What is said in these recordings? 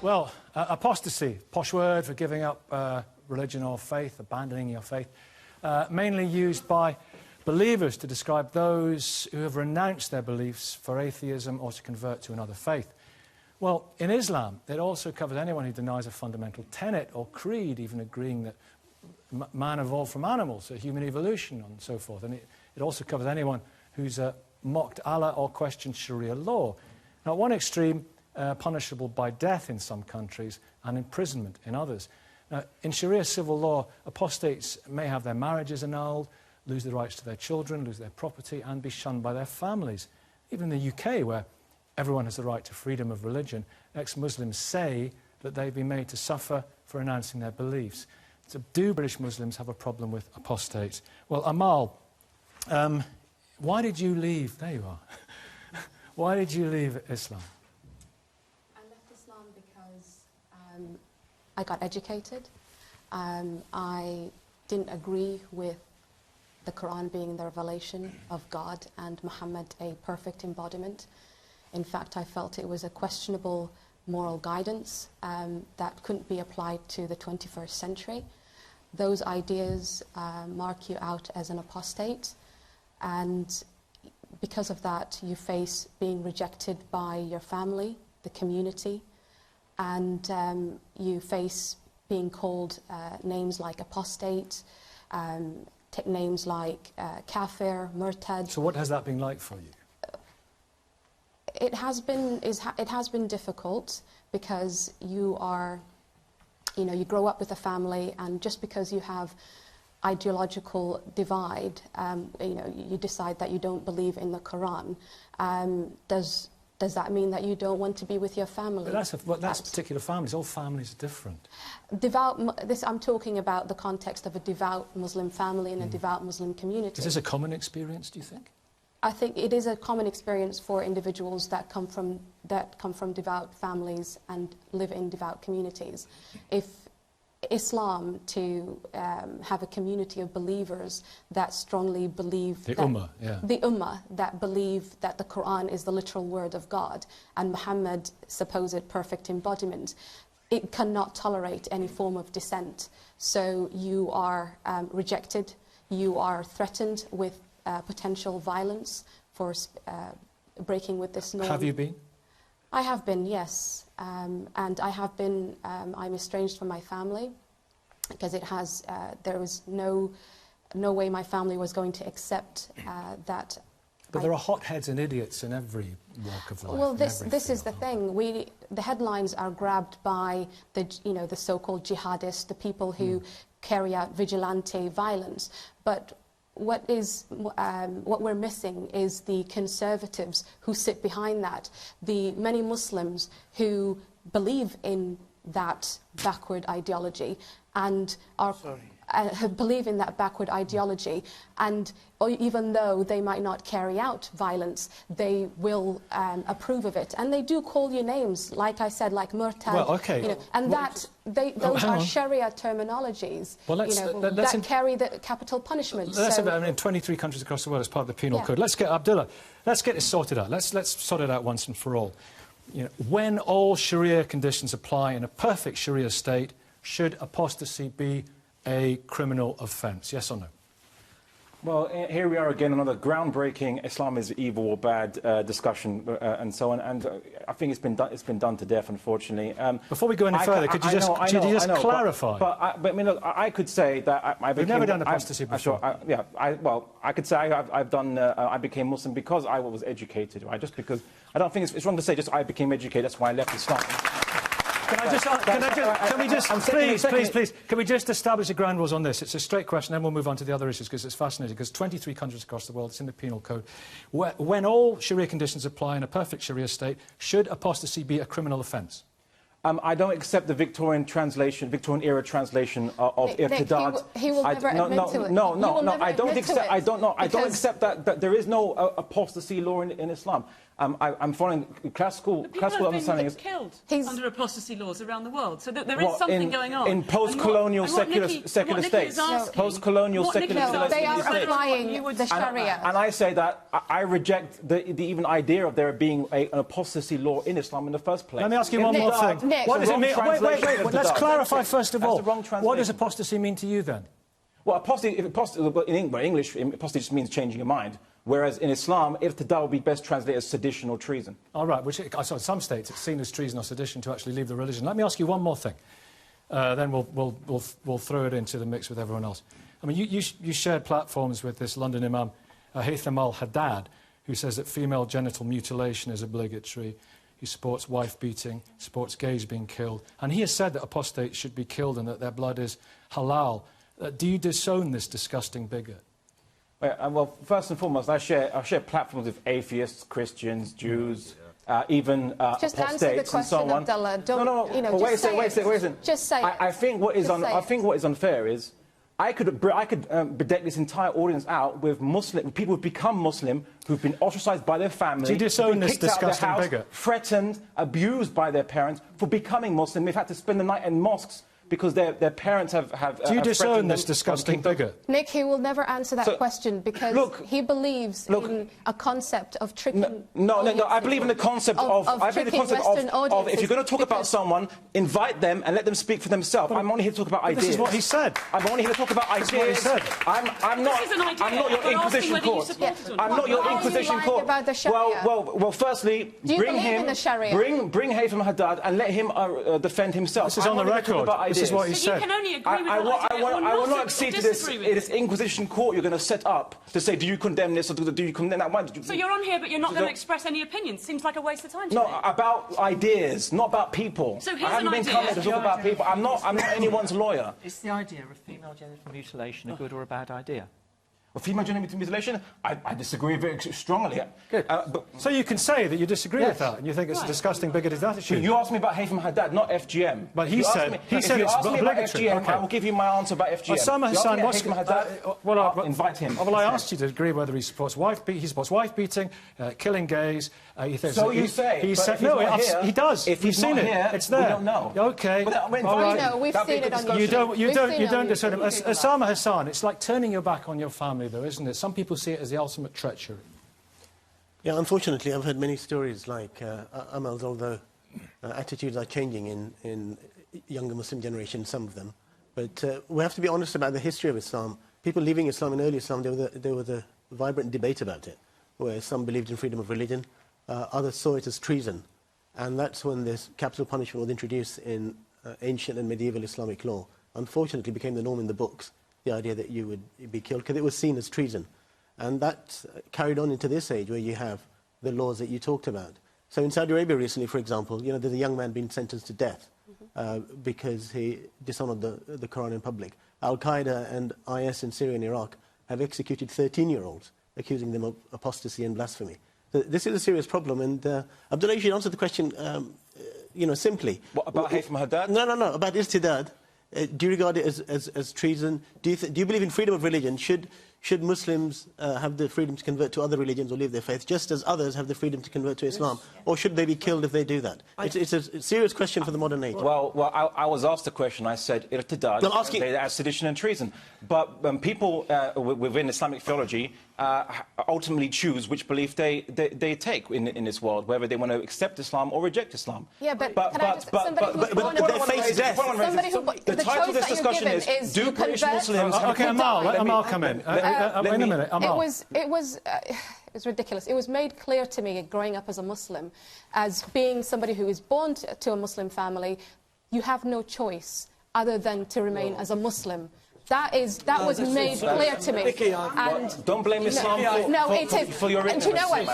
Well, apostasy, posh word for giving up religion or faith, abandoning your faith, mainly used by believers to describe those who have renounced their beliefs for atheism or to convert to another faith. Well, in Islam, it also covers anyone who denies a fundamental tenet or creed, even agreeing that man evolved from animals, so human evolution and so forth. And it also covers anyone who's mocked Allah or questioned Sharia law. Now, at one extreme, punishable by death in some countries and imprisonment in others. Now, in Sharia civil law, apostates may have their marriages annulled, lose the rights to their children, lose their property, and be shunned by their families. Even in the UK, where everyone has the right to freedom of religion, ex-Muslims say that they've been made to suffer for renouncing their beliefs. So do British Muslims have a problem with apostates? Well, Amal, why did you leave? There you are. Why did you leave Islam? I left Islam because I got educated. I didn't agree with the Quran being the revelation of God and Muhammad a perfect embodiment. In fact, I felt it was a questionable moral guidance that couldn't be applied to the 21st century. Those ideas mark you out as an apostate, and because of that, you face being rejected by your family, the community, and you face being called names like apostate, names like kafir, murtad. So what has that been like for you? It has been difficult because you grow up with a family, and just because you have ideological divide, you decide that you don't believe in the Quran. Does that mean that you don't want to be with your family? But that's particular families. All families are different. I'm talking about the context of a devout Muslim family and a devout Muslim community. Is this a common experience, do you think? I think it is a common experience for individuals that come from devout families and live in devout communities. If Islam to have a community of believers that strongly believe the Ummah that believe that the Quran is the literal word of God and Muhammad's supposed perfect embodiment, it cannot tolerate any form of dissent. So you are rejected, you are threatened with potential violence for breaking with this norm. Have you been? I have been, yes. And I have been, I'm estranged from my family because there was no way my family was going to accept that. But there are hotheads and idiots in every walk of life. Well, this is the thing. The headlines are grabbed by the so-called jihadists, the people who carry out vigilante violence. But what we're missing is the conservatives who sit behind that, the many Muslims who believe in that backward ideology and believe in that backward ideology, and even though they might not carry out violence, they will approve of it, and they do call you names, like I said, like murtad. Well, okay. And those are Sharia terminologies. Well, that carry the capital punishment. In 23 countries across the world as part of the penal code. Let's get Abdullah. Let's get this sorted out. Let's sort it out once and for all. When all Sharia conditions apply in a perfect Sharia state, should apostasy be a criminal offence? Yes or no? Well, here we are again, another groundbreaking Islam is evil or bad discussion and so on. And I think it's been done to death, unfortunately. Before we go any further, could you just clarify? But I mean, look, I could say that I became... You've never done apostasy before. I could say I became Muslim because I was educated, right? Just because I don't think it's wrong to say just I became educated. That's why I left Islam. Can we just establish the ground rules on this? It's a straight question, then we'll move on to the other issues, because it's fascinating, because 23 countries across the world, it's in the penal code. When all Sharia conditions apply in a perfect Sharia state, should apostasy be a criminal offence? I don't accept the Victorian era translation of irtidad. He will never admit to it. No, I don't accept that there is no apostasy law in Islam. I'm following classical understanding. People have been killed under apostasy laws around the world, so there is something going on. In post-colonial secular states. Post-colonial secular states. They are applying the Sharia. And I say that I reject the even idea of there being an apostasy law in Islam in the first place. Let me ask you one more thing. Nick, what does it mean? Wait. Let's clarify first of all. What does apostasy apostasy mean to you then? Well, apostasy, in English, apostasy just means changing your mind. Whereas in Islam, irtidat would be best translated as sedition or treason. All right, which I saw in some states it's seen as treason or sedition to actually leave the religion. Let me ask you one more thing. Then we'll throw it into the mix with everyone else. I mean, you shared platforms with this London Imam, Haytham al-Haddad, who says that female genital mutilation is obligatory. He supports wife-beating, supports gays being killed. And he has said that apostates should be killed and that their blood is halal. Do you disown this disgusting bigot? Well, first and foremost, I share platforms with atheists, Christians, Jews, even apostates and so on. Abdullah. No. Wait a second. Just say it. I think what is unfair is I could bedeck this entire audience out with people who've become Muslim, who've been ostracized by their family, do you disown this disgusting house, bigot? threatened, abused by their parents for becoming Muslim. They've had to spend the night in mosques because their parents have do you disown this disgusting bigot? Nick, he will never answer that question because he believes in a concept of tricking. No, I believe in the concept of if you're going to talk about someone, invite them and let them speak for themselves. I'm only here to talk about ideas. This is what he said. I'm only here to talk about ideas. This is what he said. I'm not your Inquisition court. I'm not your Inquisition court. Well, firstly, bring Haytham Haddad and let him defend himself. This is on the record. This is what he said. You can only agree with I will not accede to this Inquisition court you're going to set up to say, do you condemn this or do you condemn that? So you're on here, but you're not going to express any opinions. Seems like a waste of time to me. No, about ideas, not about people. So here's I haven't been coming to talk about people. I'm not anyone's lawyer. Is the idea of female genital mutilation a good or a bad idea? Well, female genital mutilation, I disagree very strongly. Good. So you can say that you disagree with that, and you think it's a disgusting, bigoted attitude. You asked me about Haytham Haddad, not FGM. But he said it's obligatory. FGM, I will give you my answer about FGM. Osama Hasan, I'll invite him. Well, I asked you to agree whether he supports wife-beating, killing gays. So you say. He said no. He does. If he's not here, it's there. We don't know. Okay. We've seen it on. You don't disown him. Osama Hasan, it's like turning your back on your family, though, isn't it? Some people see it as the ultimate treachery. Yeah, unfortunately, I've heard many stories like Amal's, although attitudes are changing in younger Muslim generations, some of them. But we have to be honest about the history of Islam. People leaving Islam in early Islam, there was a vibrant debate about it, where some believed in freedom of religion, others saw it as treason. And that's when this capital punishment was introduced in ancient and medieval Islamic law. Unfortunately, it became the norm in the books, the idea that you would be killed, because it was seen as treason. And that carried on into this age, where you have the laws that you talked about. So in Saudi Arabia recently, for example, there's a young man being sentenced to death because he dishonoured the Quran in public. Al-Qaeda and IS in Syria and Iraq have executed 13-year-olds, accusing them of apostasy and blasphemy. So this is a serious problem, and Abdullah, you should answer the question, simply. What, about Haytham Haddad? No, about irtidad. Do you regard it as treason? Do you believe in freedom of religion? Should Muslims have the freedom to convert to other religions or leave their faith, just as others have the freedom to convert to Islam? Or should they be killed if they do that? It's a serious question for the modern age. Well, I was asked the question. I said, irtidad, as sedition and treason. But people within Islamic theology ultimately choose which belief they take in this world, whether they want to accept Islam or reject Islam. Yeah, but they face death. The title of this discussion is, do British Muslims... OK, Amal come in. In a minute, Amal. It was ridiculous. It was made clear to me, growing up as a Muslim, as being somebody who is born to a Muslim family, you have no choice other than to remain as a Muslim. That was made clear to me. And don't blame Islam for your ignorance. And you know what?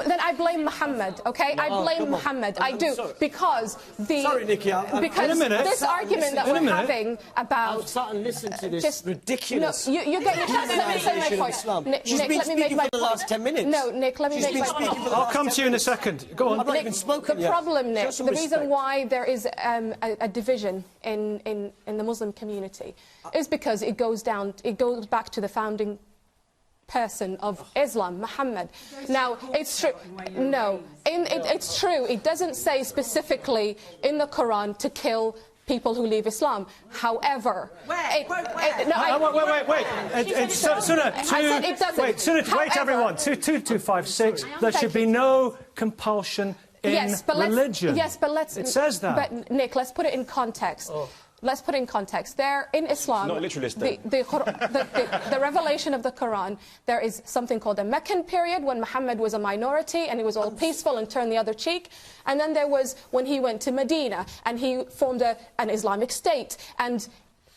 Then I blame Muhammad, OK? I blame Muhammad. I do. Because this argument that we're having about... I've sat and listened to this ridiculous... No, you get your chance. Let me say my point. Nick, let me make my point. For the last 10 minutes. No, Nick, let me make my point. I'll come to you in a second. Go on. I've not even spoken yet. The problem, Nick, the reason why there is a division in the Muslim community is because it goes back to the founding person of Islam, Muhammad. Now, it's true. No, it's true. It doesn't say specifically in the Quran to kill people who leave Islam. However, wait, everyone. 2256. There should be no compulsion in religion. Yes, but let's. It says that. But Nick, let's put it in context. Oh. Let's put it in context. There, in Islam, not literalist, the revelation of the Quran, there is something called the Meccan period, when Muhammad was a minority and he was all peaceful and turned the other cheek. And then there was when he went to Medina and he formed an Islamic state. And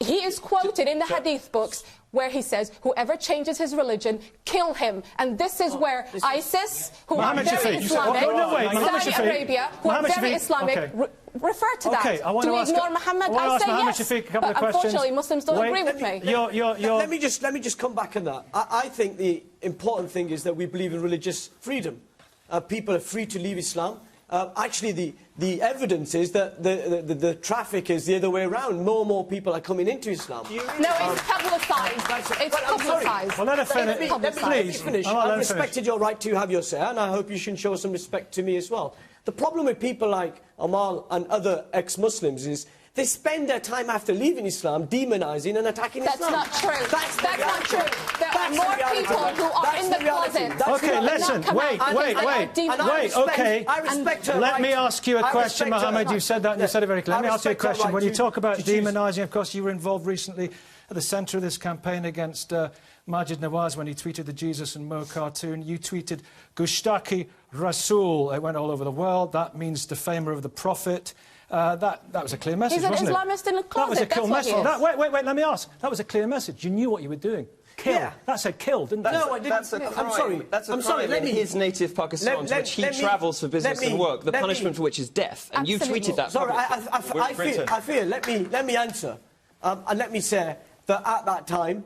he is quoted in the hadith books where he says, whoever changes his religion, kill him. And this is where ISIS, who are very Islamic, Saudi Arabia, who are very Islamic, refer to that. Okay, I want Do to we ask ignore Muhammad? I say Mohammed yes. Shafiq a couple of questions. Unfortunately, Muslims don't agree with me. Let me just come back on that. I think the important thing is that we believe in religious freedom. People are free to leave Islam. Actually, the evidence is that the traffic is the other way around. More and more people are coming into Islam. No, it's publicised. It's publicised. Well, let her finish. Let me finish. I've respected your right to have your say, and I hope you should show some respect to me as well. The problem with people like Amal and other ex-Muslims is they spend their time after leaving Islam demonising and attacking Islam. That's not true. That's not true. There are more people who are in the closet. Okay, listen. Wait. Okay. I respect her. Let me ask you a question, Mohammed. You said that and you said it very clearly. Let me ask you a question. When you talk about demonising, of course, you were involved recently at the centre of this campaign against Majid Nawaz when he tweeted the Jesus and Mo cartoon. You tweeted Gushtaki Rasul. It went all over the world. That means defamer of the Prophet. That was a clear message, wasn't it? He's an Islamist in the closet. That was a clear message. Wait, let me ask. That was a clear message. You knew what you were doing. Kill. Yeah. That said kill, didn't it? No, I didn't. That's a crime. I'm sorry. That's a crime in his native Pakistan, to which he travels for business and work. The punishment for which is death. And you tweeted that. Sorry, I feel. Let me answer, and let me say that at that time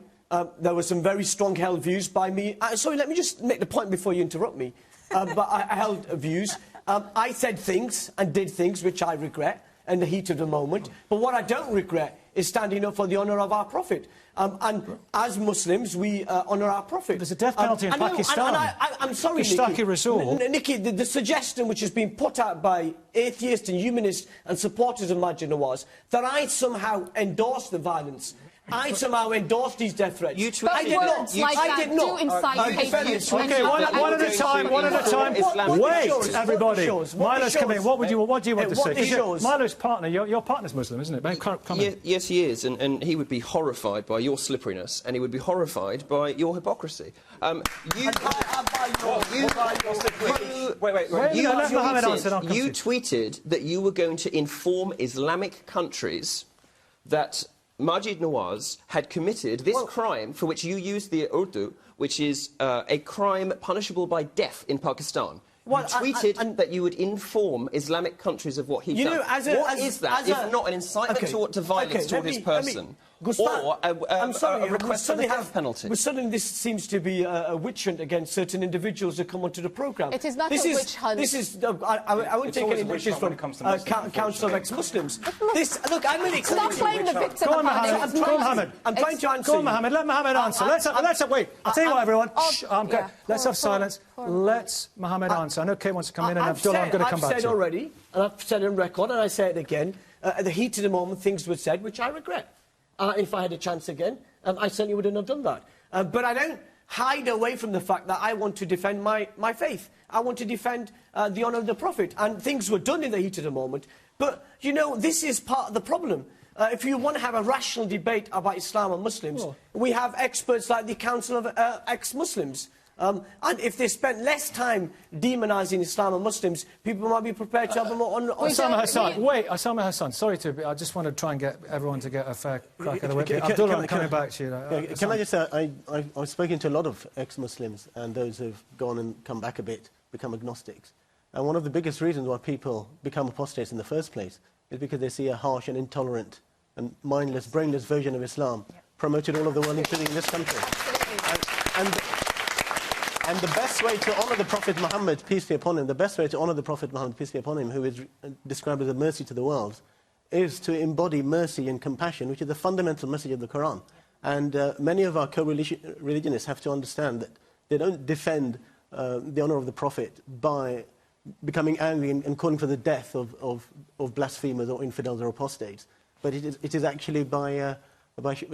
there were some very strong held views by me. Sorry, let me just make the point before you interrupt me. But I held views. I said things and did things which I regret in the heat of the moment. But what I don't regret is standing up for the honour of our Prophet. And as Muslims, we honour our Prophet. There's a death penalty in Pakistan. I'm sorry, Nikki, the suggestion which has been put out by atheists and humanists and supporters of Majid Nawaz, that I somehow endorse the violence. I somehow endorsed these death threats. You I did not. Okay, one at a time. Wait, everybody. Milo's coming. What do you want to say? Milo's partner, your partner's Muslim, isn't it? Yes, he is, and he would be horrified by your slipperiness, and he would be horrified by your hypocrisy. You tweeted that you were going to inform Islamic countries that Majid Nawaz had committed this crime for which you used the Urdu, which is a crime punishable by death in Pakistan. You tweeted that you would inform Islamic countries of what he'd done. What is that, if not an incitement to violence toward his person, or a request for the death penalty? But suddenly this seems to be a witch hunt against certain individuals who come onto the programme. It is not a witch hunt. This is... I won't take any witches from Council of Ex-Muslims. Look, I'm really... Stop playing the victim. Go on, Mohammed. I'm trying to answer Go on, Mohammed. Let Mohammed answer. Wait. I'll tell you what, everyone. Shh. Let's have silence. Let Mohammed answer. I know Kay wants to come in, and Abdullah, I'm going to come back to you. I've said already, and I've said on record, and I say it again, at the heat of the moment, things were said which I regret. If I had a chance again, I certainly wouldn't have done that. But I don't hide away from the fact that I want to defend my faith. I want to defend the honour of the Prophet. And things were done in the heat of the moment. But, you know, this is part of the problem. If you want to have a rational debate about Islam and Muslims, we have experts like the Council of Ex-Muslims. And if they spent less time demonising Islam and Muslims, people might be prepared to have them on... Usama Hasan, Usama Hasan, sorry I just want to try and get everyone to get a fair crack of the whip. Abdullah, I'm coming back to you. Can I just say, I've spoken to a lot of ex-Muslims and those who've gone and come back a bit, become agnostics. And one of the biggest reasons why people become apostates in the first place is because they see a harsh and intolerant and mindless, brainless version of Islam promoted all over the world, including in this country. And the best way to honour the Prophet Muhammad, peace be upon him, the best way to honour the Prophet Muhammad, peace be upon him, who is described as a mercy to the world, is to embody mercy and compassion, which is the fundamental message of the Quran. And many of our co-religionists have to understand that they don't defend the honour of the Prophet by becoming angry and calling for the death of blasphemers or infidels or apostates, but it is actually by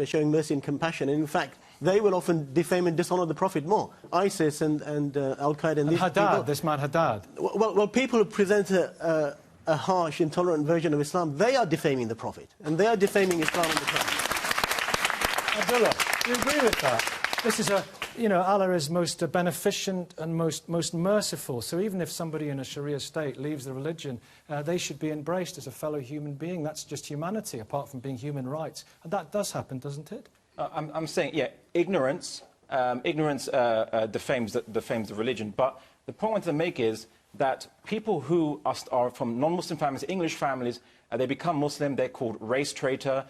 showing mercy and compassion. And in fact, they will often defame and dishonour the Prophet more. ISIS and Al-Qaeda and these Haddad, people, this man Haddad. Well, people who present a harsh, intolerant version of Islam, they are defaming the Prophet, and they are defaming Islam and the Prophet. Abdullah, do you agree with that? This is Allah is most beneficent and most merciful. So even if somebody in a Sharia state leaves the religion, they should be embraced as a fellow human being. That's just humanity, apart from being human rights. And that does happen, doesn't it? I'm saying, yeah, ignorance defames the religion. But the point I want to make is that people who are from non-Muslim families, English families, they become Muslim, they're called race traitor,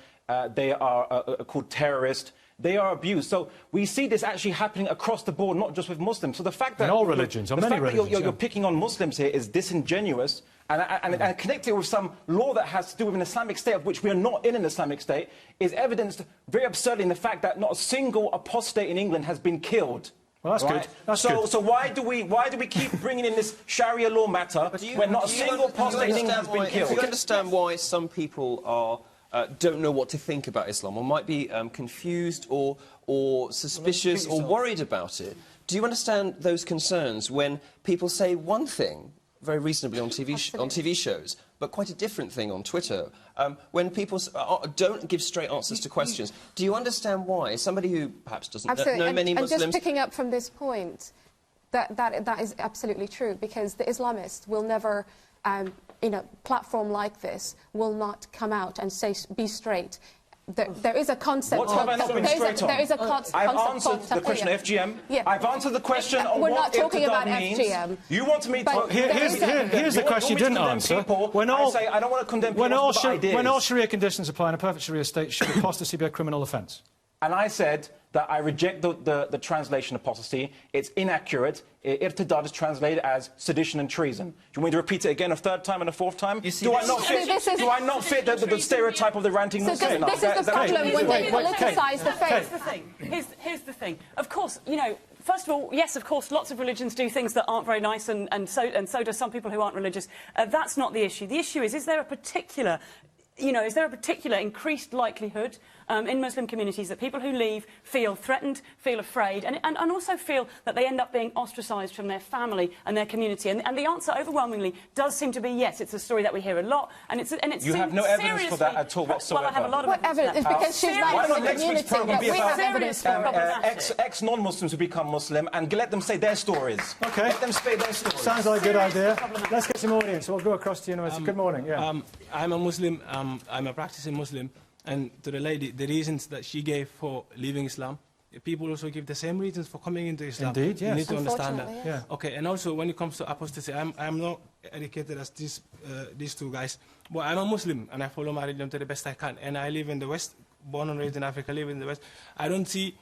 they are called terrorist. They are abused. So we see this actually happening across the board, not just with Muslims. So the fact that... In all religions, or many religions. You're picking on Muslims here is disingenuous, and connecting it with some law that has to do with an Islamic state, of which we are not in an Islamic state, is evidenced very absurdly in the fact that not a single apostate in England has been killed. Well, that's good. That's good. So why do we keep bringing in this Sharia law matter when not a single apostate in England has been killed? Do you understand why some people are... don't know what to think about Islam, or might be confused or suspicious or worried about it? Do you understand those concerns when people say one thing very reasonably on TV shows, but quite a different thing on Twitter? When people don't give straight answers to questions, do you understand why somebody who perhaps doesn't know many Muslims... And just picking up from this point, that is absolutely true, because the Islamists will never... in a platform like this, will not come out and say, be straight. There is a concept... What have I not been straight on? There is a concept... I've answered the question of FGM. Yeah. I've answered the question on We're what not talking about means. FGM. You want me to... Here's the question you didn't answer. I say I don't want to condemn people for ideas. When all Sharia conditions apply in a perfect Sharia state, should apostasy be a criminal offence? And I said that I reject the translation apostasy. It's inaccurate. Irtidad is translated as sedition and treason. Do you want me to repeat it again a third time and a fourth time? Do I not fit the stereotype of the ranting Muslim? This is the problem when they politicise the faith. Here's the thing. Of course, first of all, yes, of course, lots of religions do things that aren't very nice, and so do some people who aren't religious. That's not the issue. The issue is there a particular... is there a particular increased likelihood in Muslim communities that people who leave feel threatened, feel afraid, and also feel that they end up being ostracised from their family and their community? And the answer overwhelmingly does seem to be yes. It's a story that we hear a lot, and it's you have no evidence for that at all whatsoever. Well, I have a lot of evidence. It's because she's not in the community that we have evidence for. Ex-non-Muslims who become Muslim, and let them say their stories. Okay. Let them say their stories. Sounds like a good idea. Let's get some audience. We'll go across to university. Good morning. Yeah. I'm a Muslim. I'm a practicing Muslim. And to the lady, the reasons that she gave for leaving Islam, people also give the same reasons for coming into Islam. Indeed, yes. You need to understand that. Yes. Yeah. Okay, and also when it comes to apostasy, I'm not educated as these two guys, but I'm a Muslim and I follow my religion to the best I can. And I live in the West, born and raised in Africa, live in the West. I don't see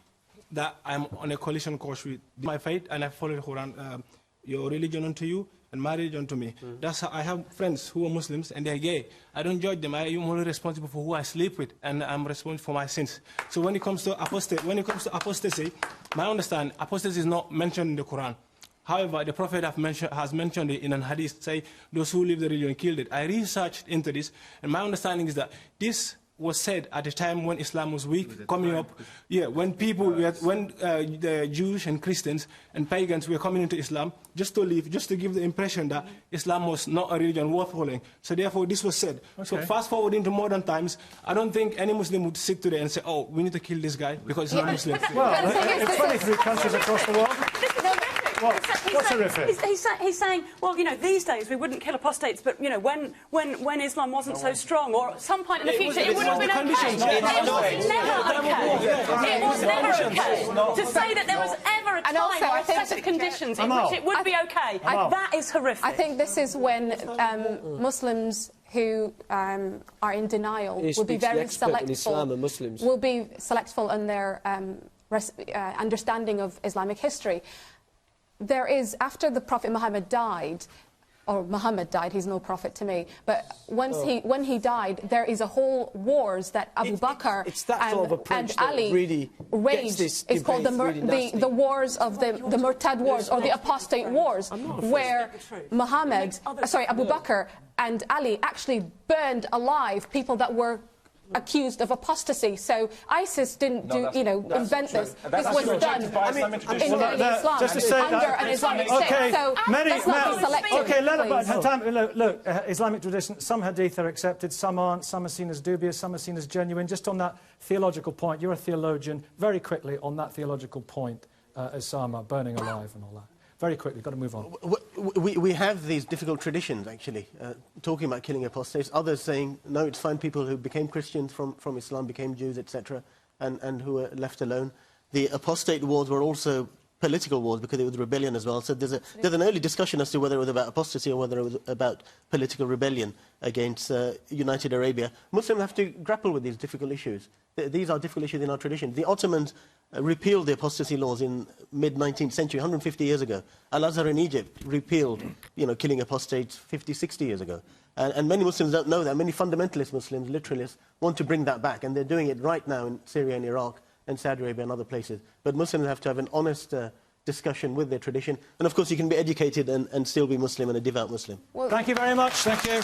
that I'm on a collision course with my faith, and I follow the Quran. Your religion unto you and my religion to me. That's how I have friends who are Muslims and they're gay. I don't judge them. I am only responsible for who I sleep with, and I'm responsible for my sins. So when it comes to apostasy, my understanding, apostasy is not mentioned in the Quran. However, the Prophet has mentioned it in an hadith, say, those who leave the religion killed it. I researched into this, and my understanding is that this was said at a time when Islam was weak, coming up. Yeah, when the Jews and Christians and pagans were coming into Islam, just to leave, just to give the impression that Islam was not a religion worth following. So therefore, this was said. Okay. So fast forward into modern times, I don't think any Muslim would sit today and say, oh, we need to kill this guy because he's not Muslim. Well, in 23 countries across the world. What's horrific? He's saying, well, these days we wouldn't kill apostates, but, when Islam wasn't so strong, or at some point in the future, it would have been okay. It was never okay. To say that there was ever a time or a set of conditions in which it would be okay, that is horrific. I think this is when Muslims who are in denial will be very selectful. Will be selectful in their understanding of Islamic history. There is, after the Prophet Muhammad died, or Muhammad died, he's no prophet to me, but when he died, there is a whole wars that Abu Bakr and Ali really waged. It's called the wars of the Murtad wars, or the apostate wars, where Abu Bakr and Ali actually burned alive people that were accused of apostasy. So ISIS didn't invent this. This was done in Islam under an Islamic state. So let's not be selective. Look, Islamic tradition, some hadith are accepted, some aren't, some are seen as dubious, some are seen as genuine. Just on that theological point, you're a theologian. Very quickly on that theological point, Usama, burning alive and all that. Very quickly, got to move on. We have these difficult traditions, actually, talking about killing apostates. Others saying, no, it's fine, people who became Christians from Islam, became Jews, etc., and who were left alone. The apostate wars were also political wars because it was rebellion as well. So there's an early discussion as to whether it was about apostasy or whether it was about political rebellion against United Arabia. Muslims have to grapple with these difficult issues. These are difficult issues in our tradition. The Ottomans repealed the apostasy laws in mid-19th century, 150 years ago. Al-Azhar in Egypt repealed, killing apostates 50, 60 years ago. And many Muslims don't know that. Many fundamentalist Muslims, literalists, want to bring that back. And they're doing it right now in Syria and Iraq and Saudi Arabia and other places. But Muslims have to have an honest discussion with their tradition. And of course, you can be educated and still be Muslim and a devout Muslim. Thank you very much. Thank you.